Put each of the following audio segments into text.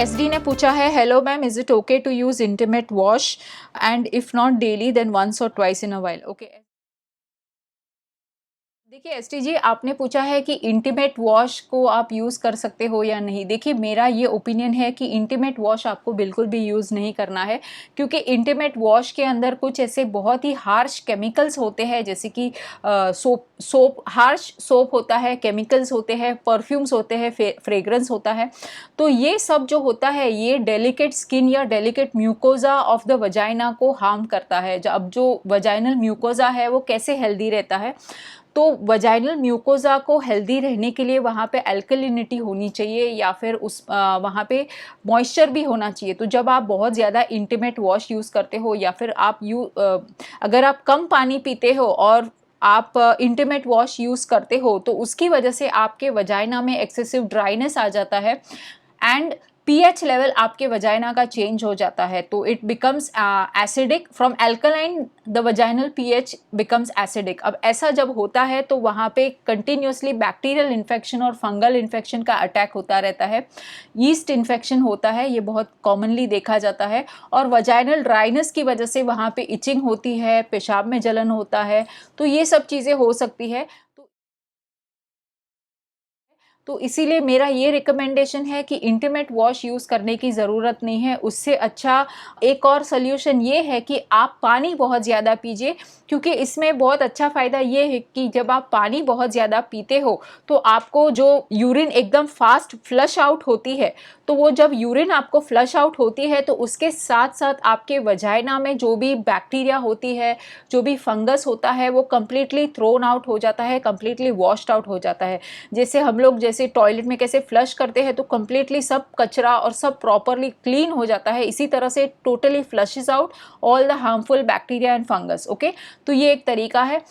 SD ने पूछा है, hello ma'am, is it okay to use intimate wash and if not daily then once or twice in a while. Okay, देखिए ST ji, आपने पूछा है कि इंटीमेट वॉश को आप यूज़ कर सकते हो या नहीं। देखिए मेरा ये ओपिनियन है कि इंटीमेट वॉश आपको बिल्कुल भी यूज़ नहीं करना है, क्योंकि इंटीमेट वॉश के अंदर कुछ ऐसे बहुत ही हार्श केमिकल्स होते हैं, जैसे कि हार्श सोप होता है, केमिकल्स होते हैं, परफ्यूम्स होते हैं, फ्रेग्रेंस होता है। तो ये सब जो होता है ये डेलिकेट स्किन या delicate mucosa of the vagina को हार्म करता है। अब जो वजाइनल म्यूकोजा है वो कैसे हेल्दी रहता है, तो वजाइनल म्यूकोजा को हेल्दी रहने के लिए वहाँ पे अल्कलिनिटी होनी चाहिए, या फिर वहाँ पे मॉइस्चर भी होना चाहिए। तो जब आप बहुत ज़्यादा इंटीमेट वॉश यूज़ करते हो, या फिर अगर आप कम पानी पीते हो और आप इंटीमेट वॉश यूज़ करते हो, तो उसकी वजह से आपके वजाइना में एक्सेसिव ड्राइनेस आ जाता है एंड पीएच लेवल आपके वजाइना का चेंज हो जाता है। तो it becomes acidic, from alkaline the vaginal pH becomes acidic. अब ऐसा जब होता है तो वहाँ पे कंटिन्यूसली बैक्टीरियल इन्फेक्शन और फंगल इन्फेक्शन का अटैक होता रहता है। यीस्ट इन्फेक्शन होता है, ये बहुत कॉमनली देखा जाता है। और वजाइनल ड्राइनेस की वजह से वहाँ पे इचिंग होती है, पेशाब में जलन होता है, तो ये सब चीज़ें हो सकती है। तो इसीलिए मेरा ये रिकमेंडेशन है कि इंटीमेट वॉश यूज़ करने की ज़रूरत नहीं है। उससे अच्छा एक और सल्यूशन ये है कि आप पानी बहुत ज़्यादा पीजिए, क्योंकि इसमें बहुत अच्छा फ़ायदा ये है कि जब आप पानी बहुत ज़्यादा पीते हो तो आपको जो यूरिन एकदम फास्ट फ्लश आउट होती है, तो वो जब यूरिन आपको फ्लश आउट होती है तो उसके साथ साथ आपके वजाइना में जो भी बैक्टीरिया होती है, जो भी फंगस होता है, वो कम्प्लीटली थ्रोन आउट हो जाता है, कम्प्लीटली वॉश्ड आउट हो जाता है। जैसे हम लोग जैसे टॉयलेट में कैसे फ्लश करते हैं तो कम्प्लीटली सब कचरा और सब प्रॉपरली क्लीन हो जाता है, इसी तरह से totally flushes out all the harmful bacteria and fungus. Okay, तो ये एक तरीका है।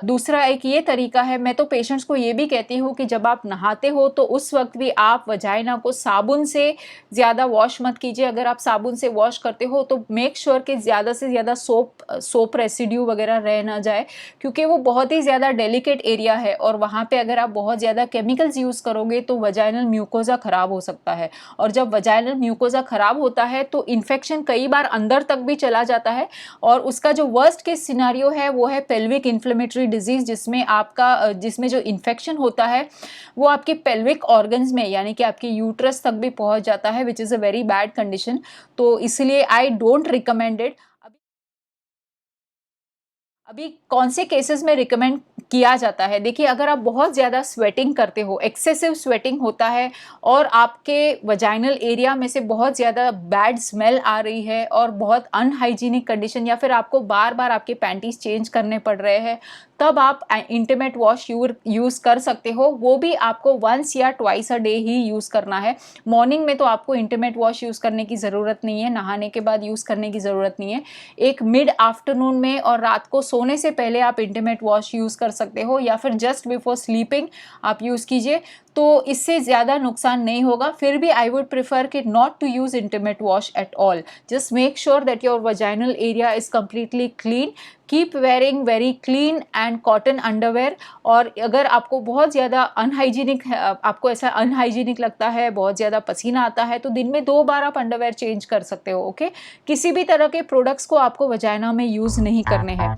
दूसरा एक ये तरीका है, मैं तो पेशेंट्स को ये भी कहती हूँ कि जब आप नहाते हो तो उस वक्त भी आप वजाइना को साबुन से ज़्यादा वॉश मत कीजिए। अगर आप साबुन से वॉश करते हो तो मेक श्योर कि ज़्यादा से ज़्यादा सोप रेसिड्यू वगैरह रह ना जाए, क्योंकि वो बहुत ही ज़्यादा डेलिकेट एरिया है और वहाँ पे अगर आप बहुत ज़्यादा केमिकल्स यूज़ करोगे तो वजाइनल म्यूकोजा ख़राब हो सकता है। और जब वजाइनल म्यूकोजा ख़राब होता है तो इन्फेक्शन कई बार अंदर तक भी चला जाता है, और उसका जो वर्स्ट केस सिनारियो है वो है पेल्विक इन्फ्लेमेटरी डिजीज़, जिसमें जो इन्फेक्शन होता है वो आपके पेल्विक ऑर्गन्स में, यानी कि आपके यूट्रस तक भी पहुंच जाता है, which is a very bad condition. तो इसलिए आई डोंट रिकमेंड इट। अभी कौन से केसेस में रिकमेंड किया जाता है, देखिए अगर आप बहुत ज़्यादा स्वेटिंग करते हो, एक्सेसिव स्वेटिंग होता है, और आपके वजाइनल एरिया में से बहुत ज़्यादा बैड स्मेल आ रही है और बहुत अनहाइजीनिक कंडीशन, या फिर आपको बार बार आपके पैंटीज चेंज करने पड़ रहे हैं, तब आप इंटीमेट वॉश यूज़ कर सकते हो। वो भी आपको वंस या twice a day he use करना है। मॉर्निंग में तो आपको इंटीमेट वॉश यूज़ करने की ज़रूरत नहीं है, नहाने के बाद यूज़ करने की ज़रूरत नहीं है। एक मिड आफ्टरनून में और रात को सोने से पहले आप इंटीमेट वॉश यूज़ कर सकते हो, या फिर जस्ट बिफोर स्लीपिंग आप यूज़ कीजिए, तो इससे ज़्यादा नुकसान नहीं होगा। फिर भी आई वुड प्रिफर कि not to use intimate wash at all. Just make sure that your vaginal area is completely clean. Keep wearing very clean and cotton underwear. और अगर आपको बहुत ज़्यादा आपको ऐसा अनहाइजीनिक लगता है, बहुत ज़्यादा पसीना आता है, तो दिन में 2 बार आप अंडरवेयर चेंज कर सकते हो। ओके, किसी भी तरह के प्रोडक्ट्स को आपको वजाइना में यूज़ नहीं करने हैं।